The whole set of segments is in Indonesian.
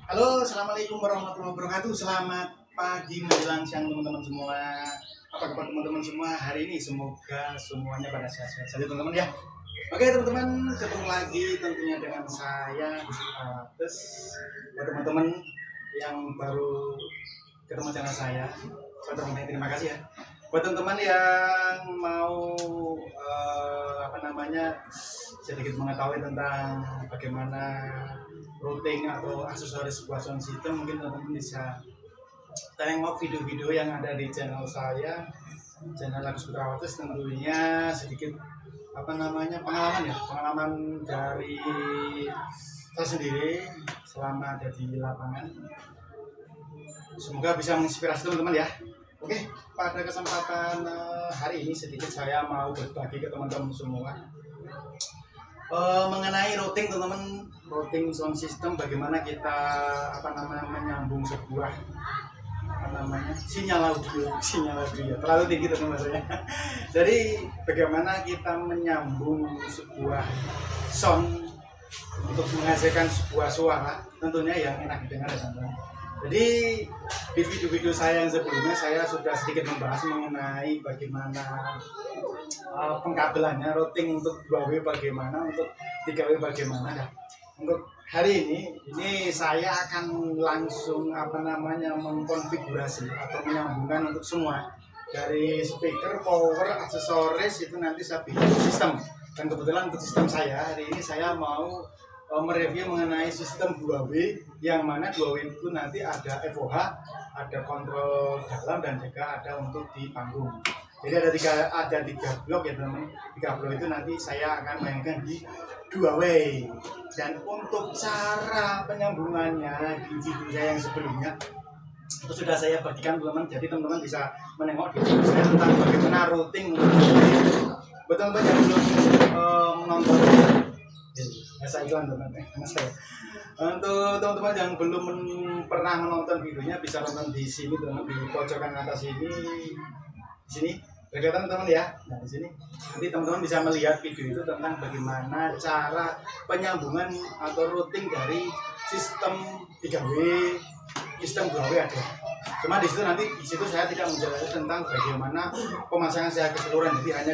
Halo, assalamualaikum warahmatullahi wabarakatuh. Selamat pagi menjelang siang teman-teman semua. Apa kabar teman-teman semua hari ini? Semoga semuanya pada sehat-sehat saja teman-teman ya. Oke teman-teman, ketemu lagi tentunya dengan saya Gusti Alates. Buat teman-teman yang baru ketemu channel saya terima kasih ya. Buat teman-teman yang mau sedikit mengetahui tentang bagaimana routing atau aksesoris sebuah sound system, mungkin teman-teman bisa tengok video-video yang ada di channel saya, channel Agus Putra Wates. Tentunya sedikit pengalaman dari saya sendiri selama ada di lapangan. Semoga bisa menginspirasi teman-teman ya. Oke, pada kesempatan hari ini sedikit saya mau berbagi ke teman-teman semua mengenai routing teman-teman, routing sound system, bagaimana kita menyambung sebuah sinyal audio terlalu tinggi teman-teman. Jadi bagaimana kita menyambung sebuah sound untuk menghasilkan sebuah suara tentunya yang enak didengar ya teman-teman. Jadi di video-video saya yang sebelumnya saya sudah sedikit membahas mengenai bagaimana pengkabelannya, routing untuk 2W bagaimana, untuk 3W bagaimana. Nah, untuk hari ini saya akan langsung mengkonfigurasi atau menyambungkan untuk semua dari speaker, power, aksesoris itu nanti saya bikin sistem. Dan kebetulan untuk sistem saya hari ini saya mau mereview mengenai sistem 2W, yang mana 2W itu nanti ada FOH, ada kontrol dalam, dan juga ada untuk di panggung. Jadi ada tiga blok ya teman-teman. 3 blok itu nanti saya akan mainkan di 2W. Dan untuk cara penyambungannya di video saya yang sebelumnya itu sudah saya bagikan teman-teman. Jadi teman-teman bisa menengok di video saya tentang bagaimana routing untuk teman-teman yang belum menonton. Saya iklan teman-teman. Untuk teman-teman yang belum pernah menonton videonya bisa nonton di sini teman-teman, di pojokan atas ini. Di sini kelihatan teman-teman ya. Nah, di sini nanti teman-teman bisa melihat video itu tentang bagaimana cara penyambungan atau routing dari sistem 3W, sistem 2W ada. Cuma di situ saya tidak menjelaskan tentang bagaimana pemasangan saya keseluruhan. Jadi hanya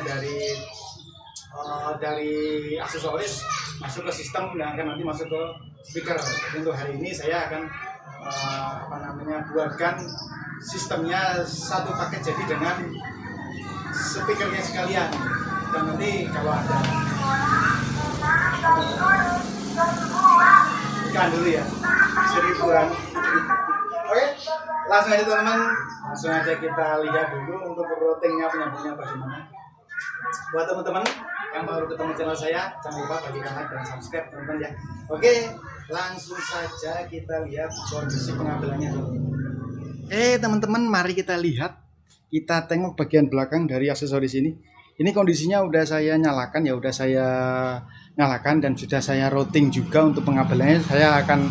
dari aksesoris masuk ke sistem dan akan nanti masuk ke speaker. Untuk hari ini saya akan buatkan sistemnya satu paket jadi dengan speakernya sekalian. Dan nanti kalau ada ikan dulu ya, 1000-an. Oke, langsung aja teman-teman, langsung aja kita lihat dulu untuk routingnya, penyambungnya bagaimana. Buat teman-teman yang baru ketemu channel saya, jangan lupa bagikan like dan subscribe teman-teman ya. Oke, langsung saja kita lihat kondisi pengambilannya dulu. Teman-teman, mari kita lihat. Kita tengok bagian belakang dari aksesoris ini. Ini kondisinya udah saya nyalakan ya, dan sudah saya routing juga untuk pengabelannya. Saya akan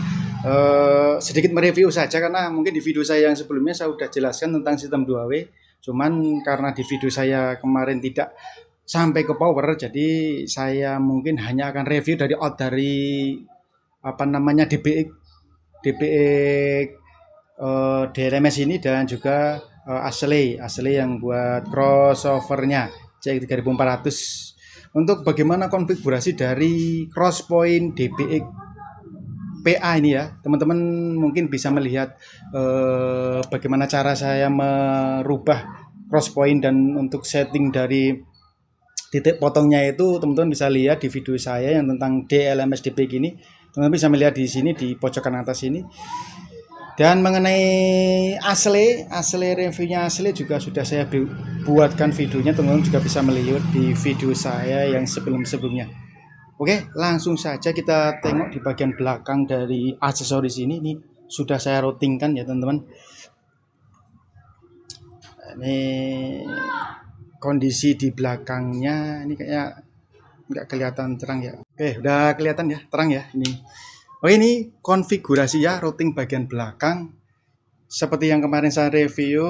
sedikit mereview saja karena mungkin di video saya yang sebelumnya saya sudah jelaskan tentang sistem 2W. Cuman karena di video saya kemarin tidak sampai ke power, jadi saya mungkin hanya akan review dari DPX DRMS ini, dan juga asli yang buat crossovernya CX 3400. Untuk bagaimana konfigurasi dari crosspoint DPX PA ini ya, teman-teman mungkin bisa melihat bagaimana cara saya merubah crosspoint, dan untuk setting dari titik potongnya itu teman-teman bisa lihat di video saya yang tentang DLMS DPX ini. Teman-teman bisa melihat di sini di pojokan atas ini. Dan mengenai asli reviewnya juga sudah saya buatkan videonya, teman-teman juga bisa melihat di video saya yang sebelumnya. Oke, langsung saja kita tengok di bagian belakang dari aksesoris ini. Ini sudah saya routingkan ya teman-teman. Ini kondisi di belakangnya, ini kayaknya nggak kelihatan terang ya. Oke, udah kelihatan ya, terang ya ini. Oke, ini konfigurasi ya, routing bagian belakang seperti yang kemarin saya review.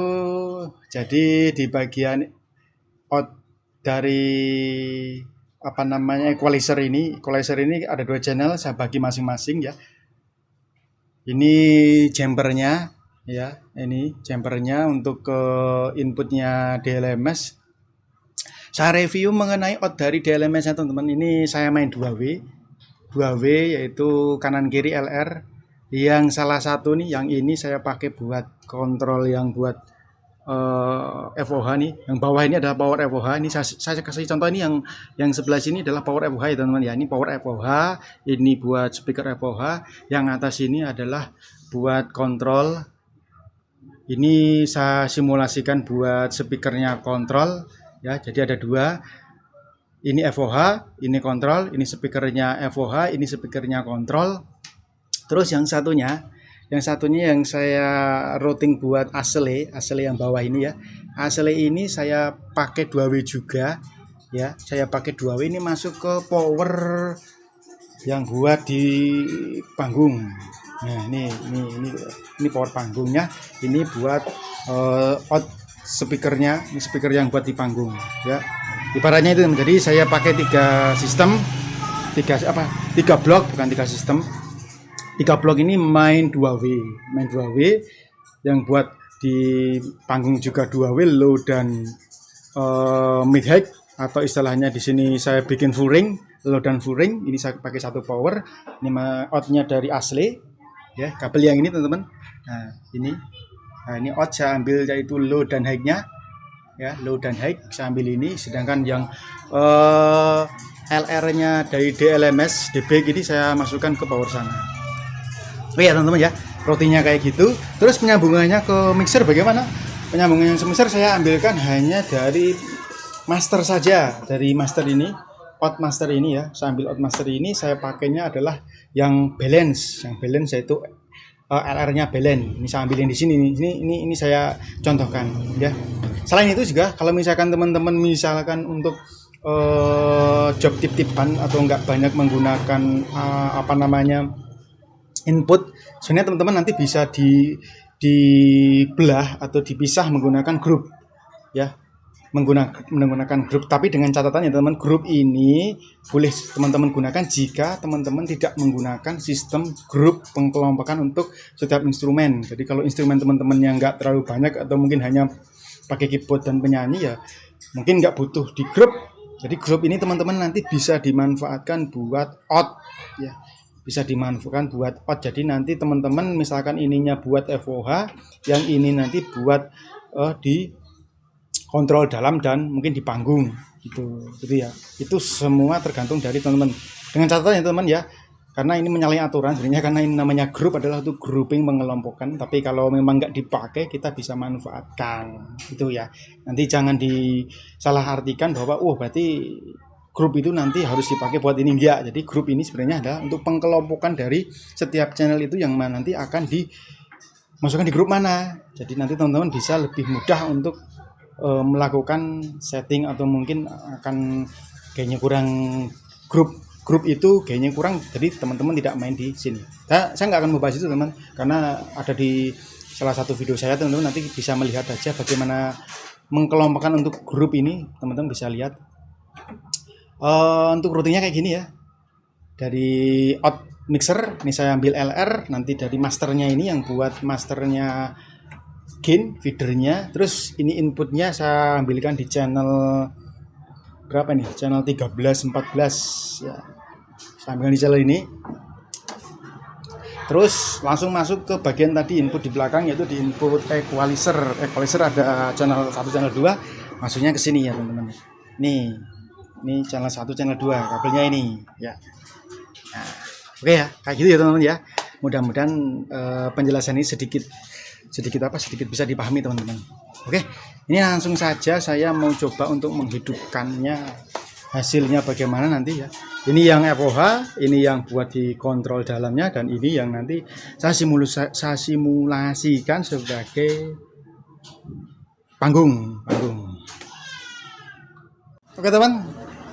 Jadi di bagian out dari equalizer ini ada 2 channel, saya bagi masing-masing ya. Ini jumpernya ya, ini jumpernya untuk ke inputnya DLMS. Saya review mengenai out dari DLMS nya teman-teman. Ini saya main 2W yaitu kanan kiri LR. Yang salah satu nih, yang ini saya pakai buat kontrol yang buat FOH nih. Yang bawah ini adalah power FOH. Ini saya kasih contoh, ini yang sebelah sini adalah power FOH ya teman-teman ya. Ini power FOH, ini buat speaker FOH. Yang atas ini adalah buat kontrol. Ini saya simulasikan buat speakernya kontrol ya. Jadi ada dua. Ini FOH, ini kontrol, ini speakernya FOH, ini speakernya kontrol. Terus yang satunya yang saya routing buat asle yang bawah ini ya. Asle ini saya pakai 2W juga ya. Saya pakai 2W, ini masuk ke power yang buat di panggung. Nah, ini power panggungnya. Ini buat out speakernya, ini speaker yang buat di panggung ya. Ibaratnya itu, jadi saya pakai 3 sistem, 3 blok, bukan 3 sistem. 3 blok ini main 2W yang buat di panggung juga 2W, low dan mid high, atau istilahnya di sini saya bikin full ring, low dan full ring. Ini saya pakai 1 power. Ini outnya dari asli ya, kabel yang ini teman-teman. Nah ini out saya ambil yaitu low dan high-nya ya, low dan high saya ambil ini. Sedangkan yang LR-nya dari DLMS DB ini saya masukkan ke power sana. Oh ya teman-teman ya, routingnya kayak gitu. Terus penyambungannya ke mixer bagaimana? Penyambungannya ke mixer saya ambilkan hanya dari master saja, dari master ini, out master ini ya. Saya ambil out master ini, saya pakainya adalah yang balance. Yang balance yaitu LR-nya balance. Ini saya ambilin di sini. Ini saya contohkan ya. Selain itu juga, kalau misalkan teman-teman misalkan untuk job tip-tipan atau enggak banyak menggunakan input, sebenarnya teman-teman nanti bisa dibelah atau dipisah menggunakan grup ya, menggunakan grup. Tapi dengan catatan ya teman, grup ini boleh teman-teman gunakan jika teman-teman tidak menggunakan sistem grup pengkelompokan untuk setiap instrumen. Jadi kalau instrumen teman-teman yang nggak terlalu banyak atau mungkin hanya pakai keyboard dan penyanyi ya, mungkin nggak butuh di grup. Jadi grup ini teman-teman nanti bisa dimanfaatkan buat out ya, bisa dimanfaatkan buat out. Jadi nanti teman-teman misalkan ininya buat FOH, yang ini nanti buat di kontrol dalam dan mungkin di panggung gitu ya. Itu semua tergantung dari teman-teman. Dengan catatan ya teman-teman ya, karena ini menyalahi aturan sebenarnya, karena ini namanya grup adalah untuk grouping, mengelompokkan. Tapi kalau memang nggak dipakai, kita bisa manfaatkan itu ya. Nanti jangan disalahartikan bahwa berarti grup itu nanti harus dipakai buat ini, enggak. Jadi grup ini sebenarnya adalah untuk pengkelompokan dari setiap channel itu yang nanti akan dimasukkan di grup mana. Jadi nanti teman-teman bisa lebih mudah untuk melakukan setting, atau mungkin akan kayaknya kurang grup itu kayaknya kurang, jadi teman-teman tidak main di sini. Saya nggak akan membahas itu teman, karena ada di salah satu video saya. Teman-teman nanti bisa melihat aja bagaimana mengkelompokkan untuk grup ini, teman-teman bisa lihat. Untuk routingnya kayak gini ya. Dari out mixer ini saya ambil LR, nanti dari masternya ini yang buat masternya gain feedernya. Terus ini inputnya saya ambilkan di channel berapa nih? Channel 13, 14 ya. Saya ambilkan di channel ini. Terus langsung masuk ke bagian tadi input di belakang, yaitu di input equalizer. Equalizer ada channel 1, channel 2. Masuknya ke sini ya teman-teman. Ini channel 1, channel 2, kabelnya ini ya. Nah, oke ya, kayak gitu ya teman-teman ya. Mudah-mudahan penjelasan ini sedikit bisa dipahami teman-teman. Oke, ini langsung saja saya mau coba untuk menghidupkannya, hasilnya bagaimana nanti ya. Ini yang FOH, ini yang buat di kontrol dalamnya, dan ini yang nanti saya simulasikan sebagai panggung. Oke teman,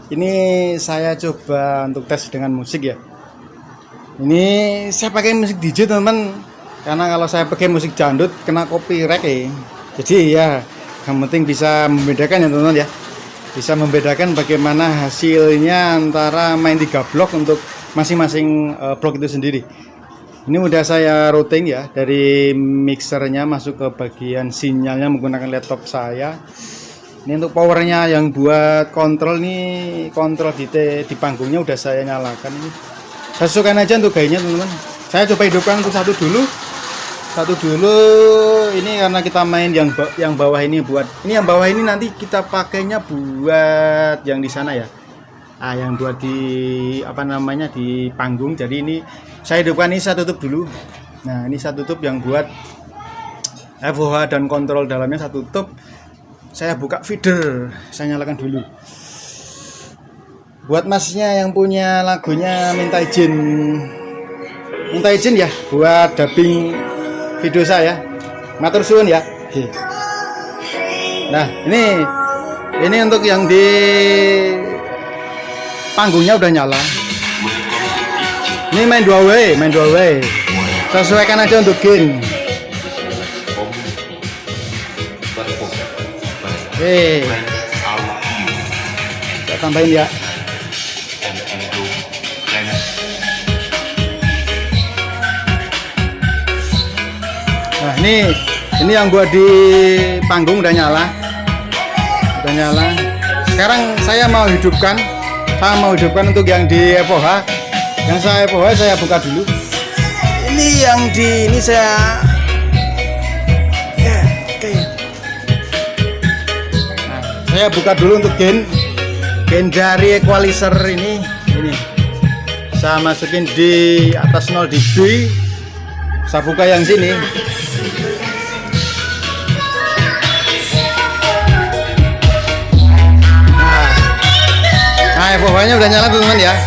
ini saya coba untuk tes dengan musik ya. Ini saya pakai musik DJ teman-teman, karena kalau saya pakai musik jandut kena copyright ya. Jadi ya, yang penting bisa membedakan ya teman-teman ya. Bisa membedakan bagaimana hasilnya antara main 3 blok untuk masing-masing blok itu sendiri. Ini udah saya routing ya, dari mixernya masuk ke bagian sinyalnya menggunakan laptop saya. Ini untuk powernya yang buat kontrol nih, kontrol di panggungnya udah saya nyalakan. Ini saya sesuaikan aja untuk gayanya teman-teman. Saya coba hidupkan untuk satu dulu. Ini karena kita main yang bawah ini buat, ini yang bawah ini nanti kita pakainya buat yang di sana ya. Yang buat di apa namanya di panggung. Jadi ini saya hidupkan, ini saya tutup dulu. Nah ini saya tutup yang buat FOH dan kontrol dalamnya saya tutup. Saya buka feeder, saya nyalakan dulu. Buat masnya yang punya lagunya minta izin ya buat dubbing video saya. Matur suwun ya. Nah ini untuk yang di panggungnya udah nyala. Ini main dua way. Sesuaikan aja untuk gain. Oke. Kita tambahin ya. Nah, ini yang buat di panggung udah nyala. Sekarang saya mau hidupkan untuk yang di FOH. Yang saya FOH saya buka dulu. Ini saya saya buka dulu untuk gain dari equalizer ini saya masukin di atas 0 dB. Saya buka yang sini. Nah FOH-nya udah nyala teman-teman ya.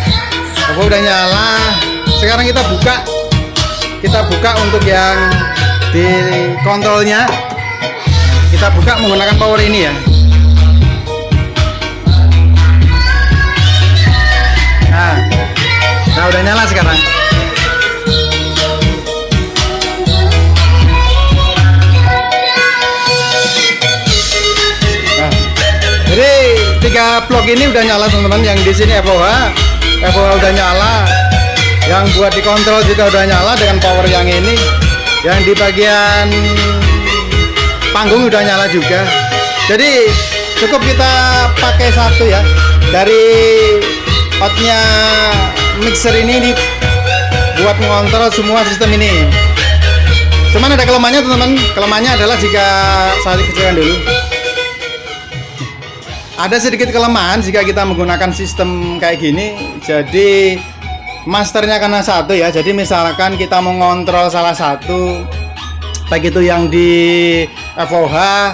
FOH udah nyala. Sekarang kita buka untuk yang di kontrolnya. Kita buka menggunakan power ini ya. Nah udah nyala sekarang. Nah, jadi 3 blok ini udah nyala teman-teman. Yang di sini FOH udah nyala. Yang buat dikontrol juga udah nyala dengan power yang ini. Yang di bagian panggung udah nyala juga. Jadi cukup kita pakai satu ya dari outnya mixer ini buat mengontrol semua sistem ini. Cuman ada kelemahannya teman-teman. Kelemahannya adalah jika saya kecilkan dulu. Ada sedikit kelemahan jika kita menggunakan sistem kayak gini. Jadi masternya karena satu ya. Jadi misalkan kita mengontrol salah satu, baik itu yang di FOH,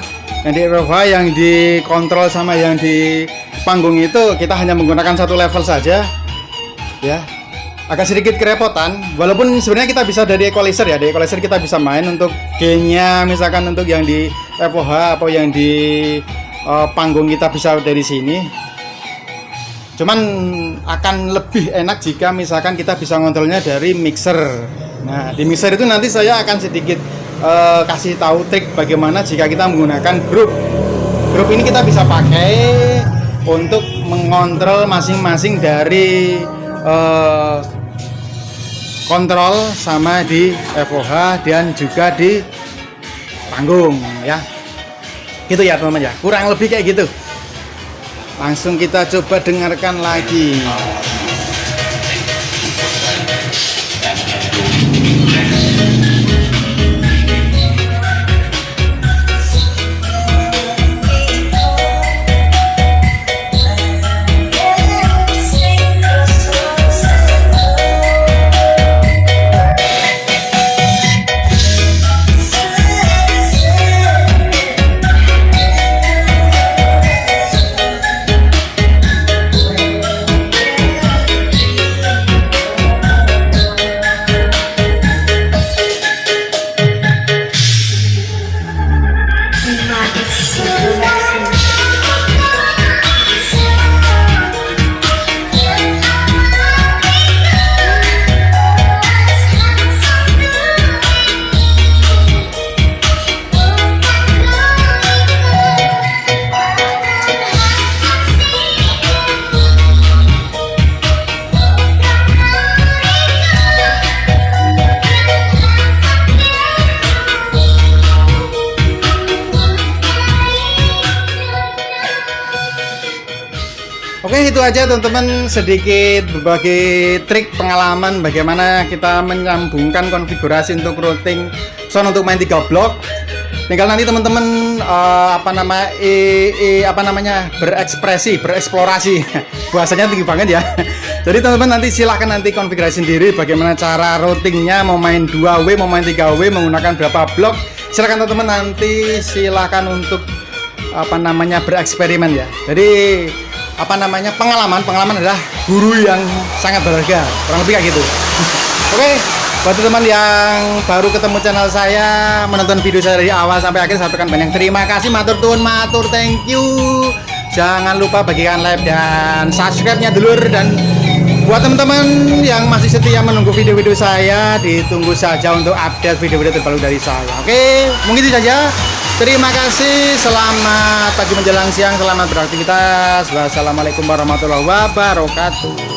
yang dikontrol sama yang di panggung itu, kita hanya menggunakan satu level saja ya. Agak sedikit kerepotan, walaupun sebenarnya kita bisa dari equalizer ya. Di equalizer kita bisa main untuk gainnya, misalkan untuk yang di FOH atau yang di panggung kita bisa dari sini. Cuman akan lebih enak jika misalkan kita bisa ngontrolnya dari mixer. Nah di mixer itu nanti saya akan sedikit kasih tahu trik bagaimana jika kita menggunakan grup ini kita bisa pakai untuk mengontrol masing-masing dari kontrol sama di FOH dan juga di panggung ya. Gitu ya teman-teman ya, kurang lebih kayak gitu. Langsung kita coba dengarkan lagi. aja teman-teman, sedikit berbagai trik pengalaman bagaimana kita menyambungkan konfigurasi untuk routing sound untuk main 3 blok. Tinggal nanti teman-teman bereksplorasi. Bahasanya tinggi banget ya. Jadi teman-teman nanti silahkan nanti konfigurasi sendiri bagaimana cara routingnya, mau main 2W, mau main 3W, menggunakan berapa blok. Silahkan teman-teman nanti silahkan untuk bereksperimen ya. Jadi pengalaman adalah guru yang sangat berharga, kurang lebih kayak gitu. Oke, buat teman yang baru ketemu channel saya, menonton video saya dari awal sampai akhir, saya sampaikan banyak terima kasih, matur tuun, matur thank you. Jangan lupa bagikan like dan subscribe-nya dulur, dan buat teman-teman yang masih setia menunggu video-video saya, ditunggu saja untuk update video-video terbaru dari saya. Oke, mungkin itu saja. Terima kasih, selamat pagi menjelang siang, selamat beraktivitas. Wassalamualaikum warahmatullahi wabarakatuh.